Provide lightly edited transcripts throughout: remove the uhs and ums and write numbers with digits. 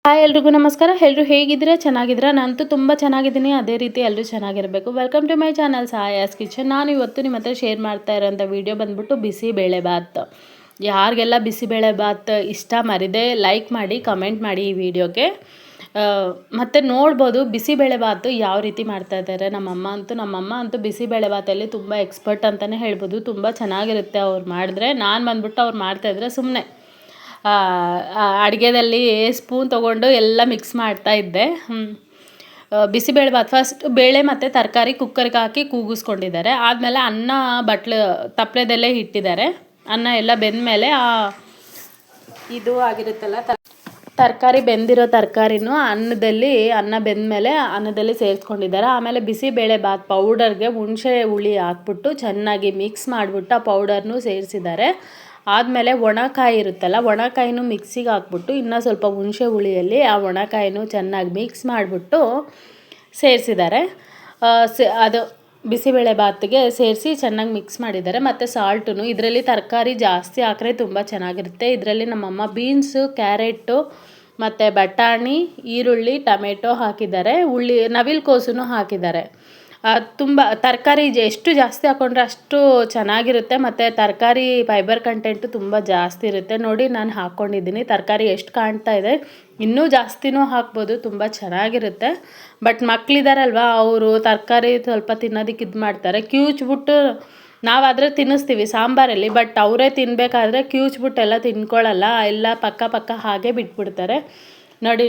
Hi ಎಲ್ರಿಗೂ ನಮಸ್ಕಾರ. ಎಲ್ಲರೂ ಹೇಗಿದ್ದೀರಾ? ಚೆನ್ನಾಗಿದ್ದೀರಾ? ನಾನಂತೂ ತುಂಬ ಚೆನ್ನಾಗಿದ್ದೀನಿ. ಅದೇ ರೀತಿ ಎಲ್ಲರೂ ಚೆನ್ನಾಗಿರಬೇಕು. Welcome to my channel Saya's kitchen. ನಾನು ಇವತ್ತು ನಿಮ್ಮ ಹತ್ರ ಶೇರ್ ಮಾಡ್ತಾ ಇರೋಂಥ ವಿಡಿಯೋ ಬಂದ್ಬಿಟ್ಟು ಬಿಸಿಬೇಳೆ ಬಾತ್. ಯಾರಿಗೆಲ್ಲ ಬಿಸಿಬೇಳೆ ಬಾತ್ ಇಷ್ಟ ಮರಿದೆ ಲೈಕ್ ಮಾಡಿ, ಕಮೆಂಟ್ ಮಾಡಿ ಈ ವಿಡಿಯೋಗೆ. ಮತ್ತು ನೋಡ್ಬೋದು ಬಿಸಿಬೇಳೆ ಬಾತು ಯಾವ ರೀತಿ ಮಾಡ್ತಾ ಇದ್ದಾರೆ. ನಮ್ಮಮ್ಮ ಅಂತೂ ಬಿಸಿಬೇಳೆ ಬಾತಲ್ಲಿ ತುಂಬ ಎಕ್ಸ್ಪರ್ಟ್ ಅಂತಲೇ ಹೇಳ್ಬೋದು. ತುಂಬ ಚೆನ್ನಾಗಿರುತ್ತೆ ಅವ್ರು ಮಾಡಿದ್ರೆ. ನಾನು ಬಂದ್ಬಿಟ್ಟು ಅವ್ರು ಮಾಡ್ತಾಯಿದ್ರೆ ಸುಮ್ಮನೆ ಅಡುಗೆದಲ್ಲಿ ಸ್ಪೂನ್ ತೊಗೊಂಡು ಎಲ್ಲ ಮಿಕ್ಸ್ ಮಾಡ್ತಾ ಇದ್ದೆ. ಬಿಸಿಬೇಳೆ ಬಾತ್ ಫಸ್ಟ್ ಬೇಳೆ ಮತ್ತು ತರಕಾರಿ ಕುಕ್ಕರ್ಗೆ ಹಾಕಿ ಕೂಗಿಸ್ಕೊಂಡಿದ್ದಾರೆ. ಆದಮೇಲೆ ಅನ್ನ ತಪ್ಪಲೆದಲ್ಲೇ ಇಟ್ಟಿದ್ದಾರೆ. ಅನ್ನ ಎಲ್ಲ ಬೆಂದಮೇಲೆ ಇದು ಆಗಿರುತ್ತಲ್ಲ ತರಕಾರಿ ಬೆಂದಿರೋ ತರಕಾರಿನೂ ಅನ್ನ ಬೆಂದಮೇಲೆ ಅನ್ನದಲ್ಲಿ ಸೇರಿಸ್ಕೊಂಡಿದ್ದಾರೆ. ಆಮೇಲೆ ಬಿಸಿಬೇಳೆ ಬಾತ್ ಪೌಡರ್ಗೆ ಹುಣಸೆ ಹುಳಿ ಹಾಕ್ಬಿಟ್ಟು ಚೆನ್ನಾಗಿ ಮಿಕ್ಸ್ ಮಾಡಿಬಿಟ್ಟು ಆ ಪೌಡರ್ನೂ ಸೇರಿಸಿದ್ದಾರೆ. ಆದಮೇಲೆ ಒಣಕಾಯಿ ಇರುತ್ತಲ್ಲ, ಒಣಕಾಯಿನೂ ಮಿಕ್ಸಿಗೆ ಹಾಕ್ಬಿಟ್ಟು ಇನ್ನೂ ಸ್ವಲ್ಪ ಹುಣಸೆ ಹುಳಿಯಲ್ಲಿ ಆ ಒಣಕಾಯಿನೂ ಚೆನ್ನಾಗಿ ಮಿಕ್ಸ್ ಮಾಡಿಬಿಟ್ಟು ಸೇರಿಸಿದ್ದಾರೆ. ಅದು ಬಿಸಿಬೇಳೆ ಬಾತ್ಗೆ ಸೇರಿಸಿ ಚೆನ್ನಾಗಿ ಮಿಕ್ಸ್ ಮಾಡಿದ್ದಾರೆ. ಮತ್ತು ಸಾಲ್ಟು ಇದರಲ್ಲಿ ತರಕಾರಿ ಜಾಸ್ತಿ ಹಾಕಿದ್ರೆ ತುಂಬ ಚೆನ್ನಾಗಿರುತ್ತೆ. ಇದರಲ್ಲಿ ನಮ್ಮಮ್ಮ ಬೀನ್ಸು, ಕ್ಯಾರೆಟು ಮತ್ತು ಬಟಾಣಿ, ಈರುಳ್ಳಿ, ಟೊಮೆಟೊ ಹಾಕಿದ್ದಾರೆ. ನವಿಲುಕೋಸು ಹಾಕಿದ್ದಾರೆ. ತುಂಬ ತರಕಾರಿ ಎಷ್ಟು ಜಾಸ್ತಿ ಹಾಕ್ಕೊಂಡ್ರೆ ಅಷ್ಟು ಚೆನ್ನಾಗಿರುತ್ತೆ. ಮತ್ತು ತರಕಾರಿ ಫೈಬರ್ ಕಂಟೆಂಟು ತುಂಬ ಜಾಸ್ತಿ ಇರುತ್ತೆ. ನೋಡಿ ನಾನು ಹಾಕ್ಕೊಂಡಿದ್ದೀನಿ. ತರಕಾರಿ ಎಷ್ಟು ಕಾಣ್ತಾ ಇದೆ, ಇನ್ನೂ ಜಾಸ್ತಿನೂ ಹಾಕ್ಬೋದು, ತುಂಬ ಚೆನ್ನಾಗಿರುತ್ತೆ. ಬಟ್ ಮಕ್ಕಳಿದಾರಲ್ವ, ಅವರು ತರಕಾರಿ ಸ್ವಲ್ಪ ತಿನ್ನೋದಕ್ಕೆ ಇದು ಮಾಡ್ತಾರೆ. ಕಿವುಚ್ಬಿಟ್ಟು ನಾವಾದರೆ ತಿನ್ನಿಸ್ತೀವಿ ಸಾಂಬಾರಲ್ಲಿ. ಬಟ್ ಅವರೇ ತಿನ್ನಬೇಕಾದ್ರೆ ಕಿವುಚ್ಬಿಟ್ಟು ಎಲ್ಲ ತಿನ್ಕೊಳ್ಳಲ್ಲ, ಎಲ್ಲ ಪಕ್ಕ ಹಾಗೆ ಬಿಟ್ಬಿಡ್ತಾರೆ. ನೋಡಿ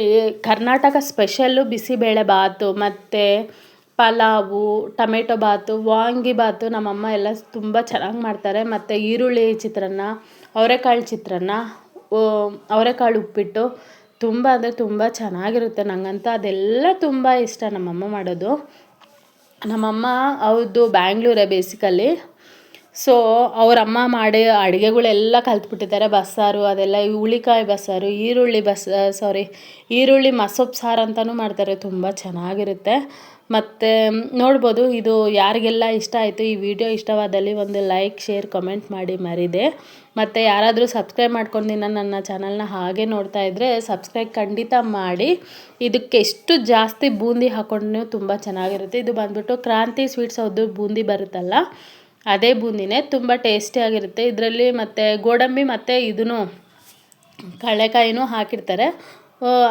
ಕರ್ನಾಟಕ ಸ್ಪೆಷಲ್ಲು ಬಿಸಿಬೇಳೆ ಬಾತು ಮತ್ತು ಪಲಾವು, ಟೊಮೆಟೊ ಬಾತು, ವಾಂಗಿಬಾತು ನಮ್ಮಮ್ಮ ಎಲ್ಲ ತುಂಬ ಚೆನ್ನಾಗಿ ಮಾಡ್ತಾರೆ. ಮತ್ತು ಈರುಳ್ಳಿ ಚಿತ್ರಾನ್ನ, ಅವರೆಕಾಳು ಚಿತ್ರಾನ್ನ, ಅವರೆಕಾಳು ಉಪ್ಪಿಟ್ಟು ತುಂಬ ಅಂದರೆ ತುಂಬ ಚೆನ್ನಾಗಿರುತ್ತೆ. ನನಗಂತೂ ಅದೆಲ್ಲ ತುಂಬ ಇಷ್ಟ ನಮ್ಮಮ್ಮ ಮಾಡೋದು. ನಮ್ಮಮ್ಮ ಅವ್ರದ್ದು ಬ್ಯಾಂಗ್ಳೂರೇ ಬೇಸಿಕಲಿ. ಸೊ ಅವರಮ್ಮ ಮಾಡಿ ಅಡುಗೆಗಳೆಲ್ಲ ಕಲ್ತ್ಬಿಟ್ಟಿದ್ದಾರೆ. ಬಸ್ಸಾರು ಅದೆಲ್ಲ, ಹುಳಿಕಾಯಿ ಬಸ್ಸಾರು, ಈರುಳ್ಳಿ ಮಸೊಪ್ಪು ಸಾರು ಅಂತಲೂ ಮಾಡ್ತಾರೆ, ತುಂಬ ಚೆನ್ನಾಗಿರುತ್ತೆ. ಮತ್ತು ನೋಡ್ಬೋದು. ಇದು ಯಾರಿಗೆಲ್ಲ ಇಷ್ಟ ಆಯಿತು ಈ ವಿಡಿಯೋ, ಇಷ್ಟವಾದಲ್ಲಿ ಒಂದು ಲೈಕ್, ಶೇರ್, ಕಮೆಂಟ್ ಮಾಡಿ ಮರಿದೆ. ಮತ್ತು ಯಾರಾದರೂ ಸಬ್ಸ್ಕ್ರೈಬ್ ಮಾಡ್ಕೊಂಡಿನ ನನ್ನ ಚಾನಲ್ನ ಹಾಗೆ ನೋಡ್ತಾ ಇದ್ದರೆ ಸಬ್ಸ್ಕ್ರೈಬ್ ಖಂಡಿತ ಮಾಡಿ. ಇದಕ್ಕೆ ಎಷ್ಟು ಜಾಸ್ತಿ ಬೂಂದಿ ಹಾಕ್ಕೊಂಡು ತುಂಬ ಚೆನ್ನಾಗಿರುತ್ತೆ. ಇದು ಬಂದ್ಬಿಟ್ಟು ಕ್ರಾಂತಿ ಸ್ವೀಟ್ಸ್ ಅವ್ರದ್ದು ಬೂಂದಿ ಬರುತ್ತಲ್ಲ, ಅದೇ ಬೂಂದಿನೇ, ತುಂಬ ಟೇಸ್ಟಿಯಾಗಿರುತ್ತೆ. ಇದರಲ್ಲಿ ಮತ್ತು ಗೋಡಂಬಿ ಮತ್ತು ಕಡಲೆಕಾಯಿನೂ ಹಾಕಿರ್ತಾರೆ.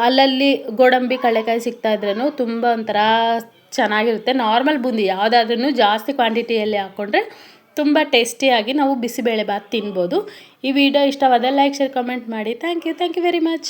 ಅಲ್ಲಲ್ಲಿ ಗೋಡಂಬಿ ಕಡಲೆಕಾಯಿ ಸಿಗ್ತಾಯಿದ್ರೂ ತುಂಬ ಒಂಥರ ಚೆನ್ನಾಗಿರುತ್ತೆ. ನಾರ್ಮಲ್ ಬೂಂದಿ ಯಾವುದಾದ್ರೂ ಜಾಸ್ತಿ ಕ್ವಾಂಟಿಟಿಯಲ್ಲಿ ಹಾಕ್ಕೊಂಡ್ರೆ ತುಂಬ ಟೇಸ್ಟಿಯಾಗಿ ನಾವು ಬಿಸಿಬೇಳೆ ಬಾತ್ ತಿನ್ಬೋದು. ಈ ವಿಡಿಯೋ ಇಷ್ಟವಾದ ಲೈಕ್, ಶೇರ್, ಕಮೆಂಟ್ ಮಾಡಿ. Thank you very much.